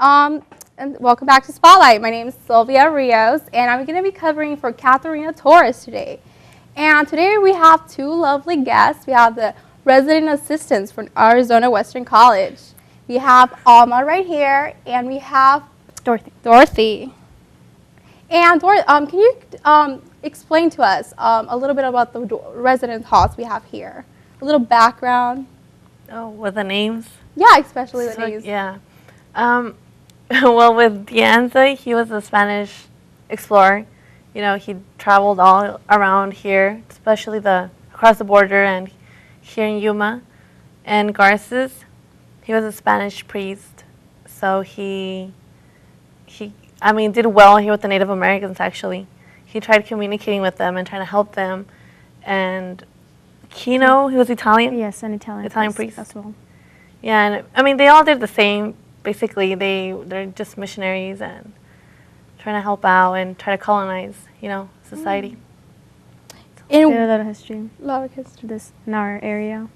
And welcome back to Spotlight. My name is Silvia Rios, and I'm going to be covering for Katharina Torres today. And today we have two lovely guests. We have the resident assistants from Arizona Western College. We have Alma right here, and we have Dorothy. And can you explain to us a little bit about the residence halls we have here? A little background. Oh, with the names? Yeah, especially the names. Yeah. Well, with Dianza, he was a Spanish explorer. You know, he traveled all around here, especially across the border and here in Yuma. And Garces, he was a Spanish priest. So he did well here with the Native Americans, actually. He tried communicating with them and trying to help them. And Kino, he was Italian? Yes, an Italian priest as well. Yeah, and they all did the same. Basically, they're just missionaries and trying to help out and try to colonize, society. In a lot of history. A lot of history. This in our area.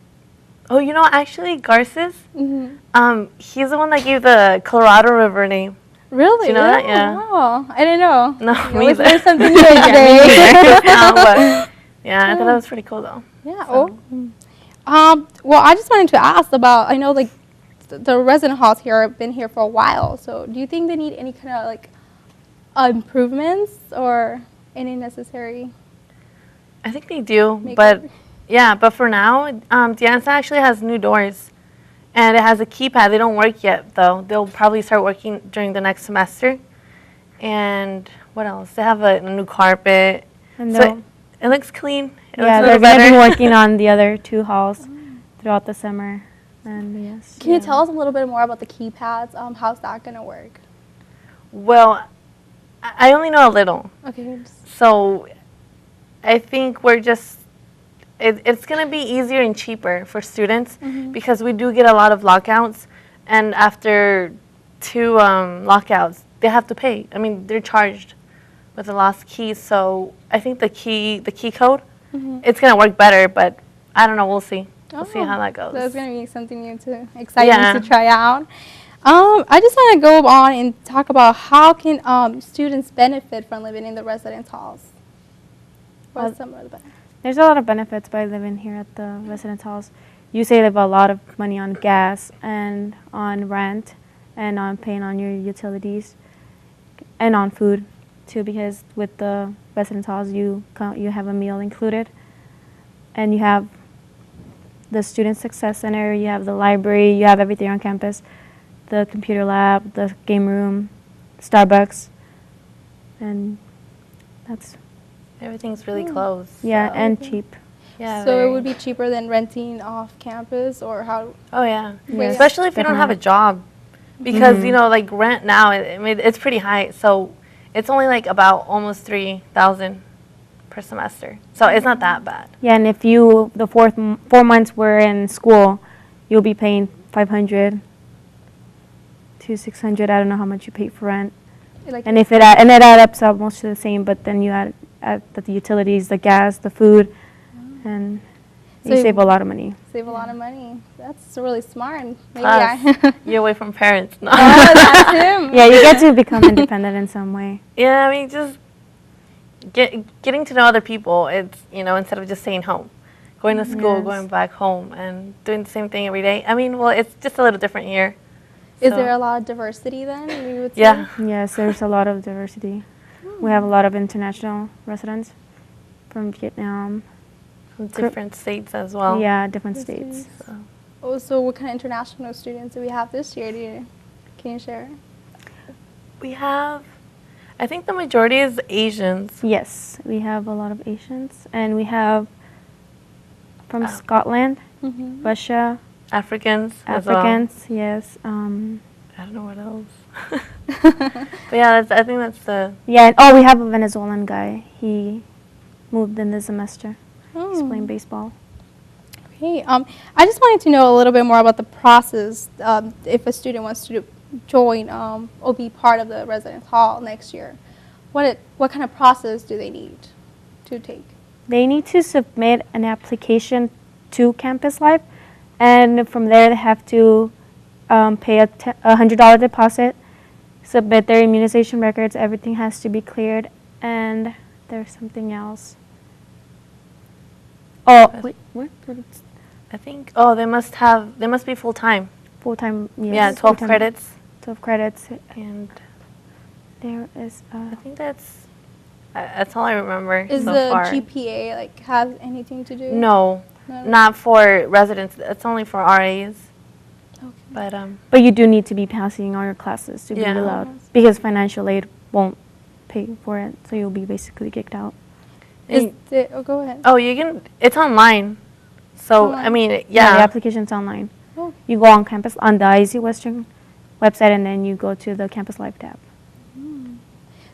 Oh, actually, Garces, he's the one that gave the Colorado River name. Really? Do you know that? Yeah. Wow, I didn't know. No, you me either. learned something new today. But yeah, I thought that was pretty cool, though. Yeah. So. Well, I just wanted to ask about, I know, like, the resident halls here have been here for a while. So do you think they need any kind of, like, improvements or any necessary? I think they do, but for now, Dianza actually has new doors, and it has a keypad. They don't work yet, though. They'll probably start working during the next semester. And what else? They have a new carpet. And so it looks clean. Yeah, they're going to be working on the other two halls throughout the summer. And yes. Can you tell us a little bit more about the keypads? How's that going to work? Well, I only know a little. Okay. So I think it's going to be easier and cheaper for students because we do get a lot of lockouts. And after 2 lockouts, they have to pay. I mean, they're charged with the lost keys. So I think the key code, it's going to work better, but I don't know. We'll see. We'll see how that goes. That's going to be something new exciting to try out. I just want to go on and talk about how can students benefit from living in the residence halls. What are some of the benefits? There's a lot of benefits by living here at the residence halls. You save a lot of money on gas and on rent and on paying on your utilities and on food too, because with the residence halls you have a meal included, and you have the Student Success Center, you have the library, you have everything on campus, the computer lab, the game room, Starbucks, and everything's really close. Yeah, so. and cheap. Yeah. So it would be cheaper than renting off campus, or how? Oh yeah, yes, especially if you don't have a job, because like rent now, it's pretty high. So it's only like about almost $3,000 per semester. So it's not that bad. Yeah, and if you the 4 months we're in school, you'll be paying $500 to $600. I don't know how much you pay for rent. And it adds up almost to the same, but then you add the utilities, the gas, the food, and so you save a lot of money. Save a lot of money. That's really smart. Maybe Plus, you're away from parents. No. Oh, that's him. Yeah, you get to become independent in some way. Yeah, I mean, just getting to know other people. It's, instead of just staying home, going to school, going back home, and doing the same thing every day. I mean, well, it's just a little different here. Is there a lot of diversity then, you would say? Yeah. Yes, there's a lot of diversity. We have a lot of international residents from Vietnam. From different states as well. Yeah, different states. So what kind of international students do we have this year? Can you share? We have, I think the majority is Asians. Yes, we have a lot of Asians. And we have from Scotland, Russia. Africans as yes. I don't know what else. But yeah, I think that's the... Yeah, we have a Venezuelan guy. He moved in this semester. He's playing baseball. Okay. I just wanted to know a little bit more about the process if a student wants to join or be part of the residence hall next year. What kind of process do they need to take? They need to submit an application to Campus Life, and from there they have to pay a $100 deposit, submit their immunization records. Everything has to be cleared. And there's something else. Oh, wait, what? I think, they must be full-time. Full-time, yes. Yeah, 12 full-time, credits. 12 credits. And There is, I think that's all I remember Is so the far. GPA like have anything to do? No, No? not for residents. It's only for RAs. Okay. But but you do need to be passing all your classes to Yeah. be allowed, because financial aid won't pay for it, so you'll be basically kicked out. Go ahead. you can. It's online. So Online? I mean, The yeah. application's online. Oh. You go on campus, on the IC Western website, and then you go to the Campus Life tab.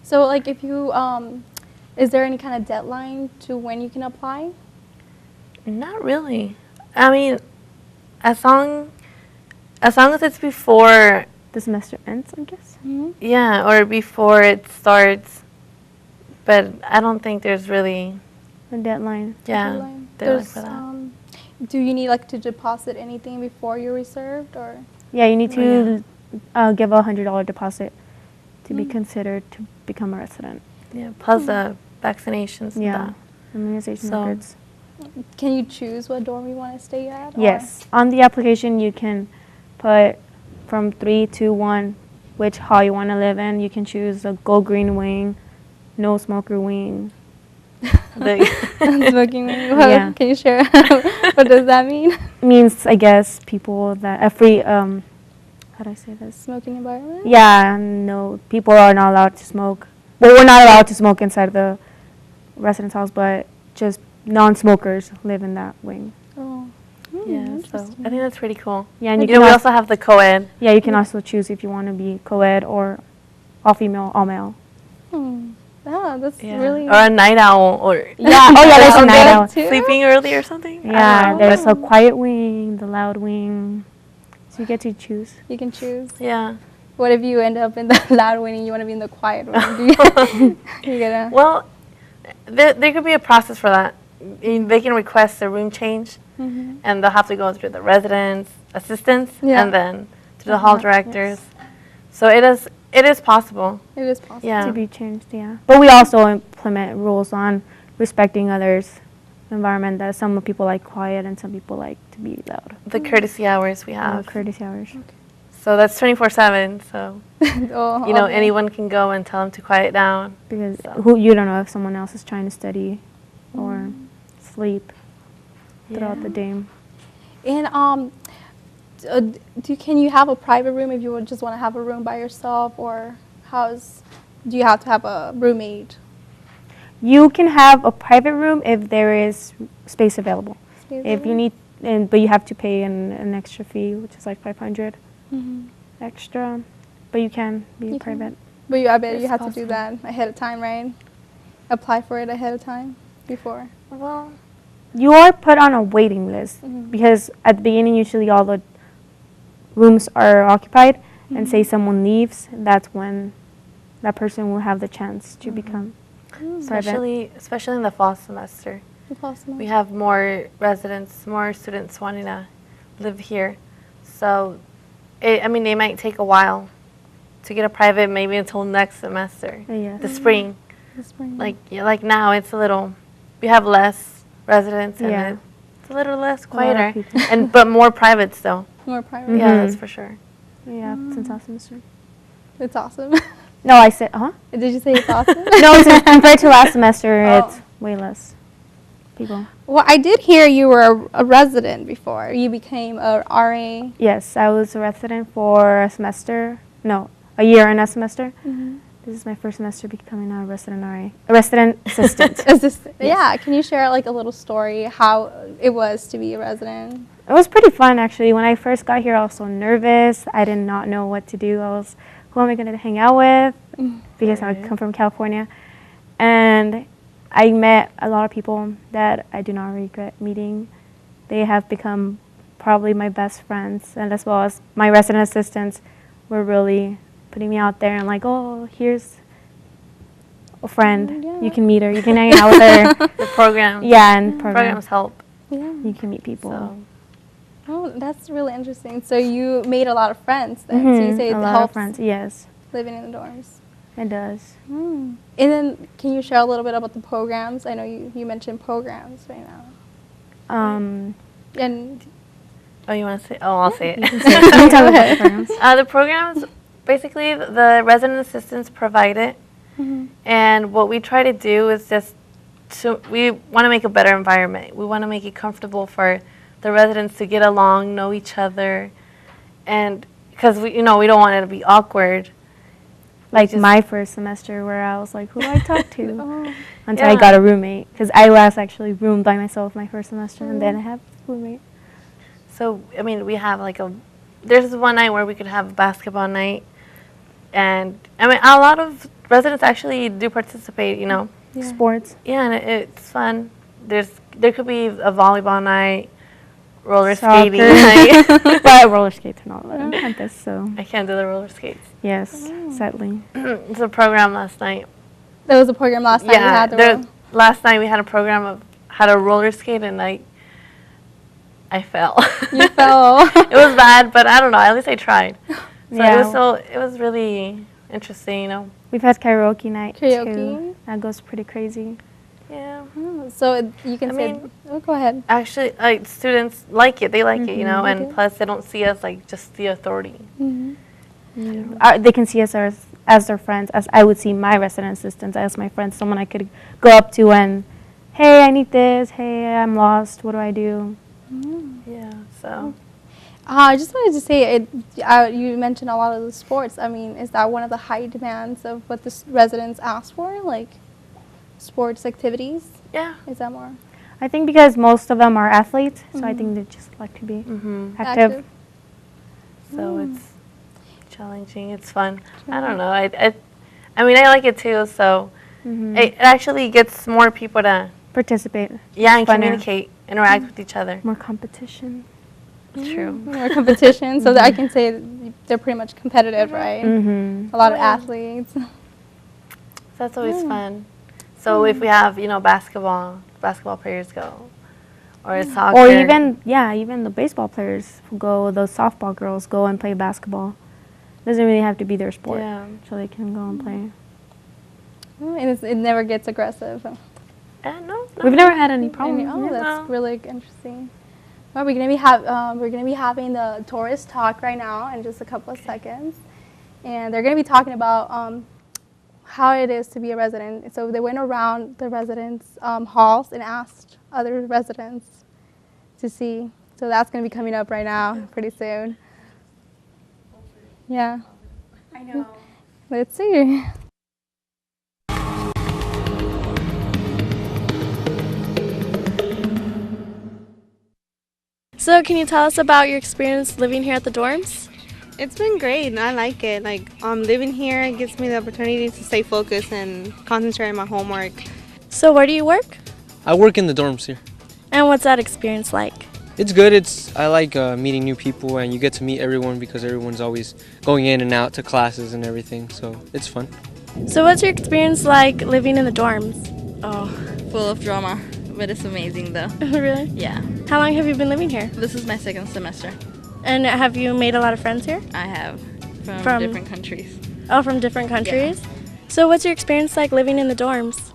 So like if you is there any kind of deadline to when you can apply? Not really. I mean, as long as it's before, The semester ends, I guess. yeah, or before it starts. But I don't think there's really, The deadline. Deadline? deadline for that. Do you need like to deposit anything before you're reserved or? Yeah, you need Oh, to give a $100 deposit to be considered to become a resident. Yeah, plus the vaccinations. Yeah, And that. immunization So- records. Can you choose what dorm you want to stay at? or- Yes, on the application you can put from 3 to 1 which hall you want to live in. You can choose a Go Green wing, no smoker wing. Smoking wing? What- Yeah. Can you share? What does that mean? Means, I guess, people that a free how do I say this? Smoking environment? Yeah, no, people are not allowed to smoke. Well, we're not allowed to smoke inside the residence halls, but just non-smokers live in that wing. Oh. Yeah, so Interesting. I think that's pretty cool. Yeah, and You you know, can we also, also have the co-ed. yeah, you can also choose if you want to be co-ed or all female, all male. Yeah, that's Yeah. really. Or a night owl, or Yeah, oh yeah, there's a Oh, night good out. too. sleeping early or something. I Yeah, don't know, there's but- a quiet wing, the loud wing. So you get to choose. You can choose. Yeah. What if you end up in the loud one and you want to be in the quiet one? Do you, you gonna? Well, there could be a process for that. They can request a room change, Mhm. and they'll have to go through the residents, assistants, Yeah. and then to the hall Yes. directors. So it is possible. It is possible. Yeah. To be changed, yeah. But we also implement rules on respecting others' environment. That some people like quiet and some people like to be loud. The courtesy hours we have. Courtesy hours. So that's 24/7. So Oh, you know, okay. anyone can go and tell them to quiet down. Because So. who you don't know if someone else is trying to study or sleep throughout the day. And can you have a private room if you would just want to have a room by yourself, or do you have to have a roommate? You can have a private room if there is space available. If you need, but you have to pay an extra fee, which is like 500 Mhm. extra. But you can be You can. private. But I bet you It's have to possible. do that ahead of time, right? Apply for it ahead of time before. Well, You are put on a waiting list Mhm. because at the beginning, usually all the rooms are occupied, and say someone leaves, that's when that person will have the chance to become private. especially in the fall semester. Possible. We have more residents, more students wanting to live here. So, they might take a while to get a private, maybe until next semester, Yes. the spring. This spring. Like now, it's a little, we have less residents, and Yeah. it's a little less A lot of quieter, people. but more private still. More private. Yeah, Mhm. that's for sure. Yeah, since last semester. It's awesome. No, I said, huh? Did you say it's awesome? No, compared to last semester, Oh. it's way less people. Well, I did hear you were a resident before. You became a RA. Yes, I was a resident for a semester. No, a year and a semester. Mm-hmm. This is my first semester becoming a resident RA, a resident assistant. Assistant. Yeah. Can you share like a little story how it was to be a resident? It was pretty fun, actually. When I first got here, I was so nervous. I did not know what to do. Who am I going to hang out with? Because I come from California. And I met a lot of people that I do not regret meeting. They have become probably my best friends, and as well as my resident assistants were really putting me out there and like, oh, here's a friend. Yeah. You can meet her. You can hang out with her. The program. Yeah, and Programs help. Yeah. you can meet people. So. Oh, that's really interesting. So you made a lot of friends then. So you Mhm, say it a lot helps. of friends. Yes. living in the dorms? It does. And then can you share a little bit about the programs? I know you mentioned programs right now. And Oh, you want to say? Oh, I'll say it. You can tell about the programs. The programs, basically, the resident assistants provide it. And what we try to do is we want to make a better environment. We want to make it comfortable for the residents to get along, know each other, and because we don't want it to be awkward. Like my first semester, where I was like, who do I talk to? Until I got a roommate, because I was actually roomed by myself my first semester, and then I have a roommate. So, I mean, we have there's one night where we could have a basketball night, and I mean, a lot of residents actually do participate, Sports. Yeah, and it's fun. There could be a volleyball night, roller Soccer. skating night. But roller skates and all that. At this, so. I can't do the roller skates. Yes, sadly. It's a program last night. there was a program last night you had last night we had a program of how to roller skate, and I fell. You fell. It was bad, but I don't know. At least I tried. So Yeah. it was really interesting, We've had karaoke night Karaoke? too. That goes pretty crazy. Yeah. So you can say, go ahead. Actually, students like it. They like it, and plus they don't see us like just the authority. They can see us as their friends, as I would see my resident assistants as my friends, someone I could go up to and, hey, I need this. Hey, I'm lost. What do I do? Yeah. So. I just wanted to say, you mentioned a lot of the sports. I mean, is that one of the high demands of what the residents ask for, like sports activities? Yeah. Is that more? I think because most of them are athletes, so I think they just like to be active. So it's challenging. It's fun. I don't know. I mean, I like it too. So it actually gets more people to Participate. Yeah, and communicate, interact with each other. More competition. It's true. More competition, so that I can say they're pretty much competitive, right? A lot of athletes. So that's always fun. So if we have, basketball players go, or soccer. Or even the baseball players who go, the softball girls go and play basketball. Doesn't really have to be their sport, so they can go and play. And it never gets aggressive. No. We've never had any problems. That's really interesting. Well, we're gonna be having the tourist talk right now in just a couple of seconds, and they're gonna be talking about how it is to be a resident. So they went around the residents' halls and asked other residents to see. So that's gonna be coming up right now, pretty soon. Yeah. I know. Let's see. So can you tell us about your experience living here at the dorms? It's been great and I like it. Living here gives me the opportunity to stay focused and concentrate on my homework. So where do you work? I work in the dorms here. And what's that experience like? It's good. I like meeting new people, and you get to meet everyone because everyone's always going in and out to classes and everything, so it's fun. So what's your experience like living in the dorms? Oh, full of drama, but it's amazing though. Really? Yeah. How long have you been living here? This is my second semester. And have you made a lot of friends here? I have from different countries. Oh, from different countries? Yeah. So what's your experience like living in the dorms?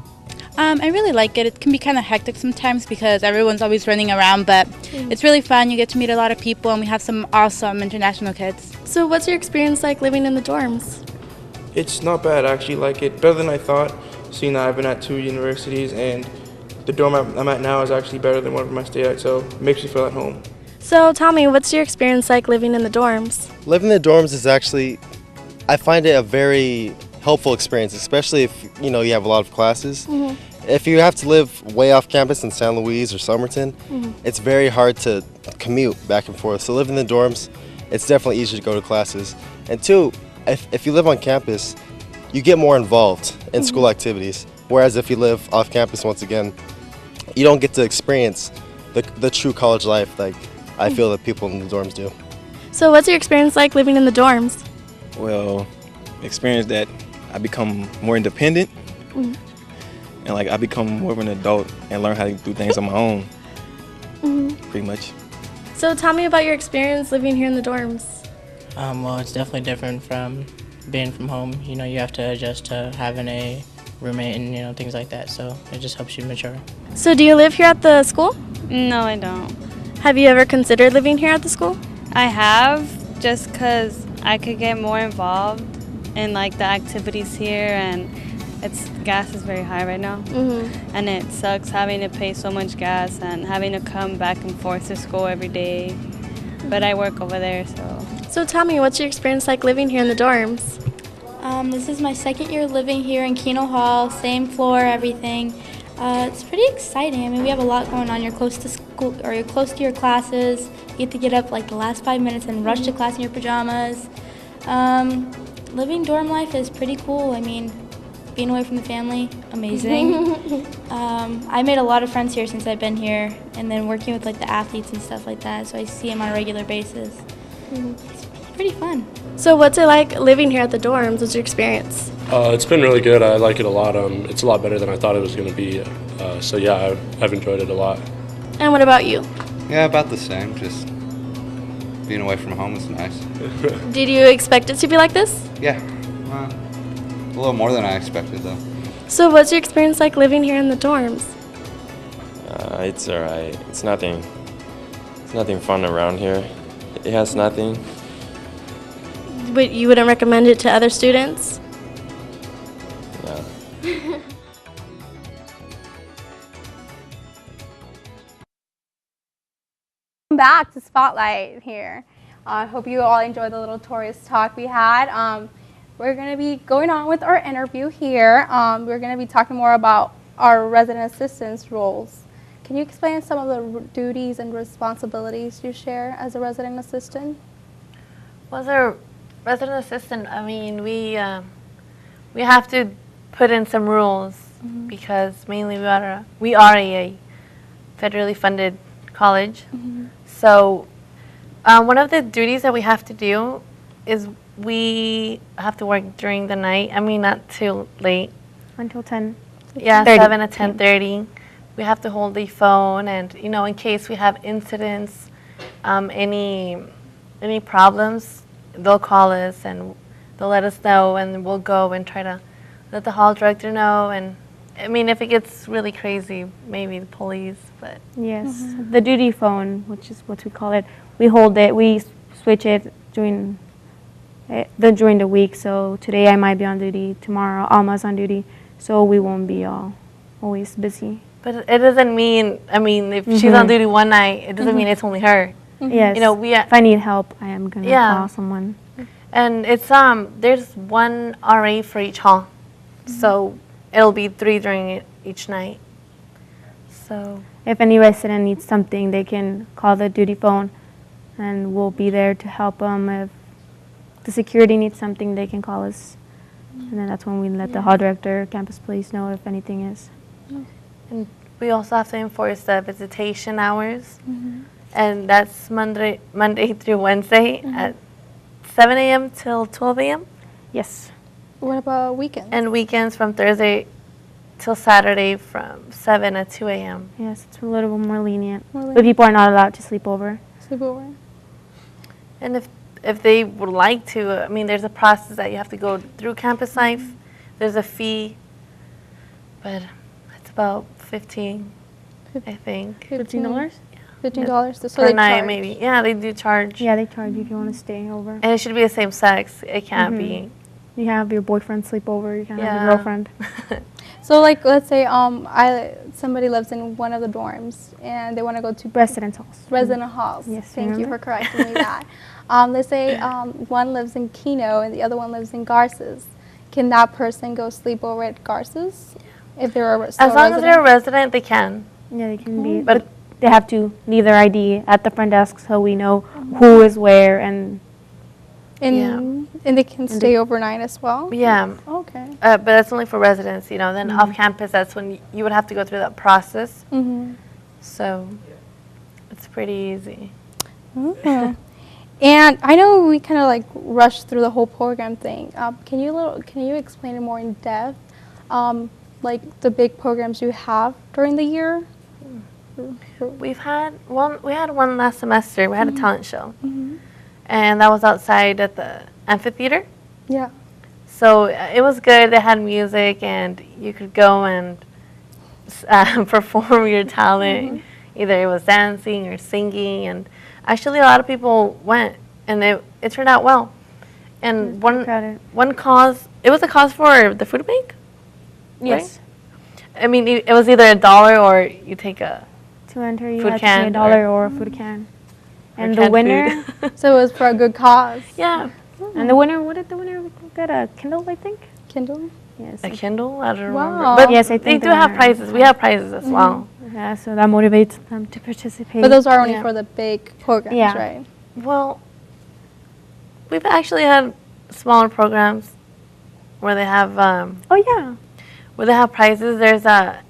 I really like it. It can be kind of hectic sometimes because everyone's always running around, but it's really fun. You get to meet a lot of people, and we have some awesome international kids. So what's your experience like living in the dorms? It's not bad. I actually like it better than I thought, seeing that I've been at 2 universities, and the dorm I'm at now is actually better than one of them I stay at, so it makes me feel at home. So tell me, what's your experience like living in the dorms? Living in the dorms is actually, I find it a very helpful experience, especially if you have a lot of classes. If you have to live way off campus in San Luis or Somerton, it's very hard to commute back and forth. So living in the dorms, it's definitely easier to go to classes. And two, if you live on campus, you get more involved in school activities. Whereas if you live off campus, once again, you don't get to experience the true college life like I feel that people in the dorms do. So what's your experience like living in the dorms? Well, experience that I become more independent and I become more of an adult and learn how to do things on my own, pretty much. So tell me about your experience living here in the dorms. Well, it's definitely different from being from home, you know, you have to adjust to having a roommate and, you know, things like that. So it just helps you mature. So do you live here at the school? No, I don't. Have you ever considered living here at the school? I have, just because I could get more involved in like the activities here, and gas is very high right now. And it sucks having to pay so much gas and having to come back and forth to school every day. But I work over there, so. So tell me, what's your experience like living here in the dorms? This is my second year living here in Keno Hall, same floor, everything. It's pretty exciting. I mean, we have a lot going on. You're close to school, or you're close to your classes. You get to get up like the last 5 minutes and rush to class in your pajamas. Living dorm life is pretty cool. I mean, being away from the family, amazing. I made a lot of friends here since I've been here, and then working with like the athletes and stuff like that, so I see them on a regular basis. It's pretty fun. So what's it like living here at the dorms? What's your experience? It's been really good. I like it a lot. It's a lot better than I thought it was going to be. So yeah, I've enjoyed it a lot. And what about you? Yeah, about the same. Just being away from home is nice. Did you expect it to be like this? Yeah, a little more than I expected though. So what's your experience like living here in the dorms? It's alright. It's nothing fun around here. It has nothing. But you wouldn't recommend it to other students? No. Welcome back to Spotlight here. I hope you all enjoyed the little tourist talk we had. We're going to be going on with our interview here. We're going to be talking more about our resident assistants roles. Can you explain some of the duties and responsibilities you share as a resident assistant? Well, as a resident assistant, I mean, we have to put in some rules because mainly we are a federally funded college. So one of the duties that we have to do is we have to work during the night. I mean, not too late. Until 10. Yeah, 30. 7 to 10:30. We have to hold the phone, and you know, in case we have incidents, any problems, they'll call us and they'll let us know, and we'll go and try to let the hall director know. And I mean, if it gets really crazy, maybe the police. But yes, the duty phone, which is what we call it, we hold it. We switch it during the week. So today I might be on duty. Tomorrow Alma's on duty, so we won't be always busy. But it doesn't mean, I mean, if she's on duty one night, it doesn't mean it's only her. Yes. You know, if I need help, I am gonna call someone. And it's there's one RA for each hall, so it'll be 3 during each night. So if any resident needs something, they can call the duty phone, and we'll be there to help them. If the security needs something, they can call us, and then that's when we let the hall director, campus police know if anything is. And we also have to enforce the visitation hours, and that's Monday through Wednesday at 7 a.m. till 12 a.m. Yes. What about weekends? And weekends from Thursday till Saturday from 7 to 2 a.m. Yes, it's a little bit more lenient. But people are not allowed to sleep over. Sleep over. And if they would like to, I mean, there's a process that you have to go through campus life. There's a fee, but it's about $15, I think. $15? $15 per night, maybe. Yeah, they do charge. Yeah, they charge you if you want to stay over. And it should be the same sex. It can't be. You have your boyfriend sleep over. You can't have your girlfriend. So, like, let's say somebody lives in one of the dorms and they want to go to residence halls. Resident halls. Yes. Thank you for correcting me that. Let's say one lives in Keno and the other one lives in Garces. Can that person go sleep over at Garces if they're a as long as they're a resident, they can. Yeah, they can be. But they have to leave their ID at the front desk so we know who is where and they can stay overnight as well? Yeah. Okay. But that's only for residents, you know. Then off campus, that's when you would have to go through that process. So it's pretty easy. And I know we kind of like rushed through the whole program thing. Can you explain it more in depth? Like the big programs you have during the year? We had one last semester. We had a talent show. And that was outside at the amphitheater. Yeah. So it was good. They had music, and you could go and perform your talent. Either it was dancing or singing, and actually a lot of people went, and it turned out well. And one cause, it was a cause for the food bank? Yes. Right? I mean, it was either $1 or you take a to enter, you food had can to pay $1 or a food can. And the canned winner, So it was for a good cause. Yeah. and the winner, what did the winner get? A Kindle, I think. Kindle? Yes. A Kindle? I don't Wow. remember. But yes, I they think do the have winner- prizes. We have prizes as well. Yeah, so that motivates them to participate. But those are only for the big programs, Yeah. right? Well, we've actually had smaller programs where they have oh yeah, where they have prizes. There's a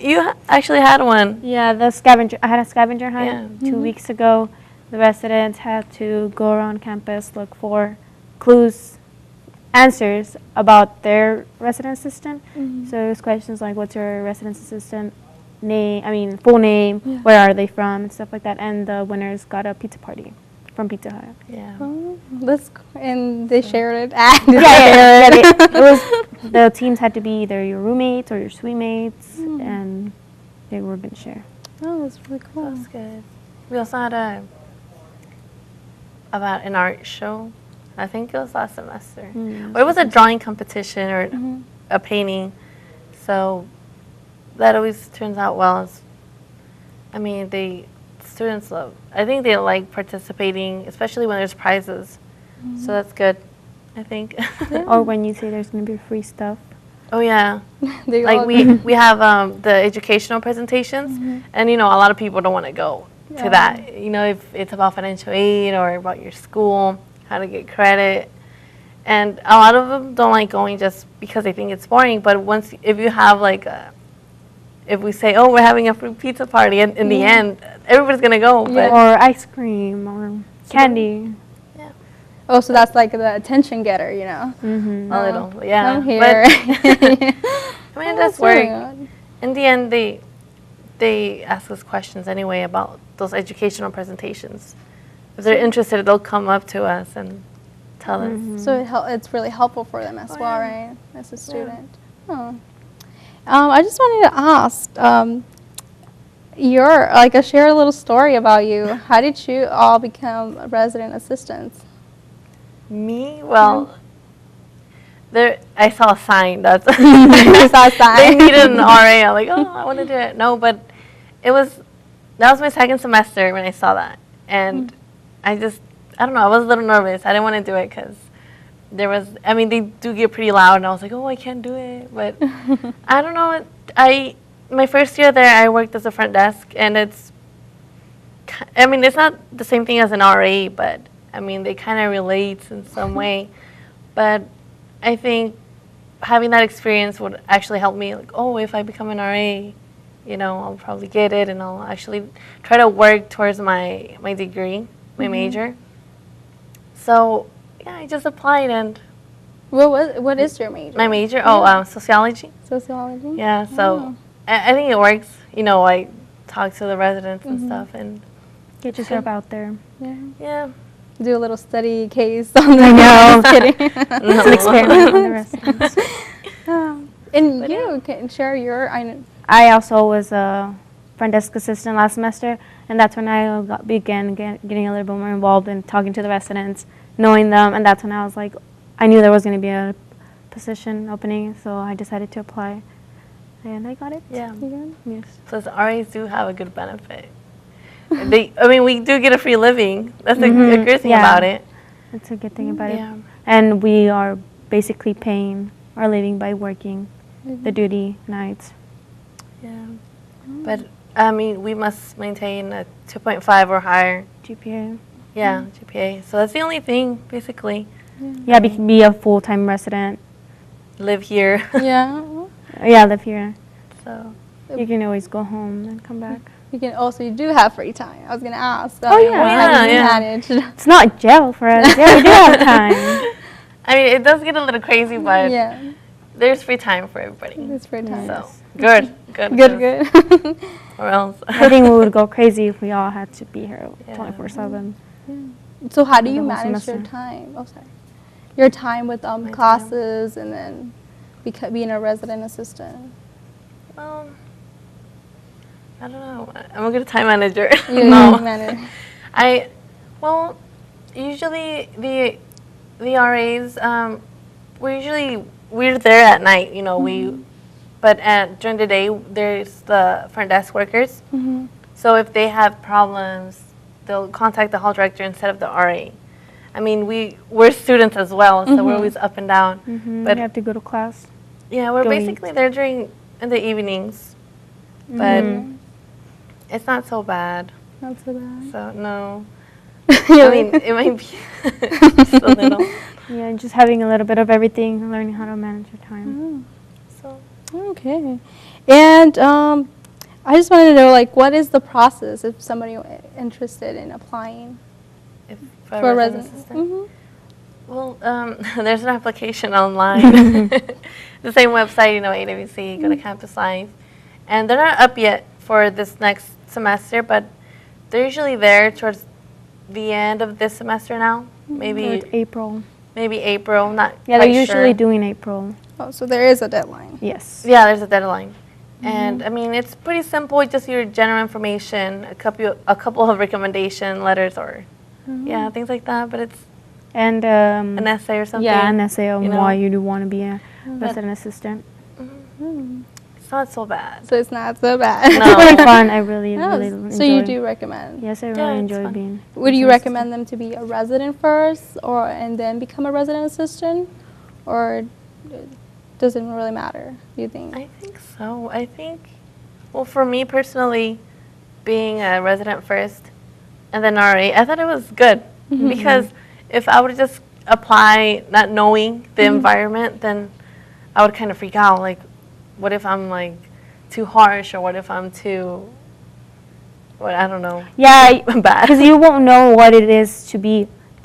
you actually had one. yeah. The scavenger. I had a scavenger hunt Yeah. 2 weeks ago. The residents had to go around campus, look for clues, answers about their resident assistant. So it was questions like, "What's your resident assistant name? I mean, full name. Yeah. Where are they from?" and stuff like that. And the winners got a pizza party from Pizza Hut. Yeah. Oh, and they shared it. It was the teams had to be either your roommates or your suite mates, and they were going to share. Oh, that's really cool. That's good. We also had about an art show. I think it was last semester. Or it was a drawing competition or a painting. So that always turns out well. I mean, students love. I think they like participating, especially when there's prizes. So that's good, I think. Or when you say there's going to be free stuff. Oh yeah, They like all- we have the educational presentations, and you know a lot of people don't want to go to that. You know, if it's about financial aid or about your school, how to get credit, and a lot of them don't like going just because they think it's boring. But if you have if we say, oh, we're having a free pizza party, and in the end, everybody's gonna go. But Or ice cream or candy. Oh, so that's like the attention getter, you know? a little, yeah. I'm here. I mean, that's really work. good. In the end, they ask us questions anyway about those educational presentations. If they're interested, they'll come up to us and tell us. So it's really helpful for them as well, right? As a student. Oh. I just wanted to ask, share a little story about you. How did you all become resident assistants? Me? Well, I saw a sign. That's You saw a sign? They needed an RA. I'm like, oh, I want to do it. No, but that was my second semester when I saw that. And I don't know, I was a little nervous. I didn't want to do it because they do get pretty loud. And I was like, oh, I can't do it. But I don't know. My first year there, I worked as a front desk. And it's not the same thing as an RA, but they kind of relate in some way. But I think having that experience would actually help me. Like, oh, if I become an RA, I'll probably get it, and I'll actually try to work towards my degree, my major. So, yeah, I just applied, and What is your major? my major, sociology. Sociology? Yeah, so I think it works. I talk to the residents and stuff, and Get yourself out there. yeah. Do a little study case on the I know. Just kidding. It's an experiment on the residents. And you can share I also was a front desk assistant last semester, and that's when I began getting a little bit more involved in talking to the residents, knowing them, and that's when I was like, I knew there was going to be a position opening, so I decided to apply, and I got it. Yeah. Yes. Plus, RAs do have a good benefit. We do get a free living. That's a good thing about it. That's a good thing about Yeah. it. And we are basically paying our living by working the duty nights. Yeah. But, we must maintain a 2.5 or higher. GPA. Yeah, GPA. So that's the only thing, basically. Yeah, be a full-time resident. Live here. Yeah. Yeah, live here. So you can always go home and come back. You do have free time. I was going to ask. Oh, yeah. How do you manage? It's not jail for us. Yeah, we do have time. it does get a little crazy, but Yeah. there's free time for everybody. It's free time. So good. Good. Or else. I think we would go crazy if we all had to be here 24/7. So how do you The whole manage your semester. time? Oh, sorry. your time with classes and then being a resident assistant? Well, I don't know. I'm a good time manager. No. Well, usually the RAs, we're there at night, you know, but during the day, there's the front desk workers. So if they have problems, they'll contact the hall director instead of the RA. I mean, we're students as well, so we're always up and down. But you have to go to class. Yeah, we're basically there in the evenings, but it's not so bad. Not so bad. So no. I mean, it might be just a little. Yeah, just having a little bit of everything, learning how to manage your time. So okay, and I just wanted to know, like, what is the process if somebody interested in applying for a resident assistant? Well, there's an application online. The same website, you know, AWC, go to Campus Life. And they're not up yet for this next semester, but they're usually there towards the end of this semester now. Maybe April. Maybe April, not Yeah, quite they're usually sure. doing April. Oh, so there is a deadline. Yes. Yeah, there's a deadline. And I mean, it's pretty simple, just your general information, a couple of recommendation letters or yeah, things like that, but it's and an essay or something. Yeah, an essay on you know? why you do want to be a resident assistant. It's not so bad. So it's not so bad. It's really fun. I really enjoy. So you do recommend? Yes, I really enjoy being. Would you recommend them to be a resident first, and then become a resident assistant, or doesn't really matter? Do you think? I think so. I think, well, for me personally, being a resident first, and then RA, I thought it was good because if I would just apply not knowing the environment, then I would kind of freak out. Like, what if I'm like too harsh, or what if I'm too, I don't know. Yeah, bad. Because you won't know what it is to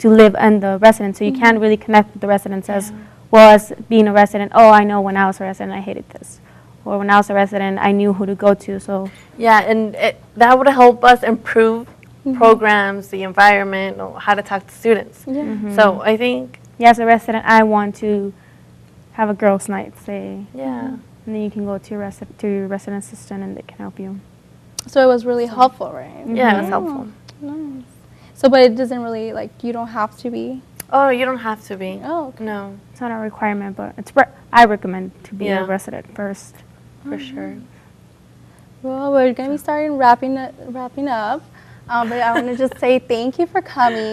live in the residence, so you can't really connect with the residents as well as being a resident. Oh, I know when I was a resident, I hated this, or when I was a resident, I knew who to go to. So yeah, and that would help us improve programs, the environment, or how to talk to students. So I think, yeah, as a resident, I want to have a girls' night, say. Yeah. And then you can go to your resident assistant, and they can help you. So it was really helpful, right? Yeah, it was helpful. Nice. So, but it doesn't really, like, you don't have to be. Oh, you don't have to be. Oh, okay. No. It's not a requirement, but I recommend to be a resident first. For sure. Well, we're going to be starting wrapping up. But I want to just say thank you for coming.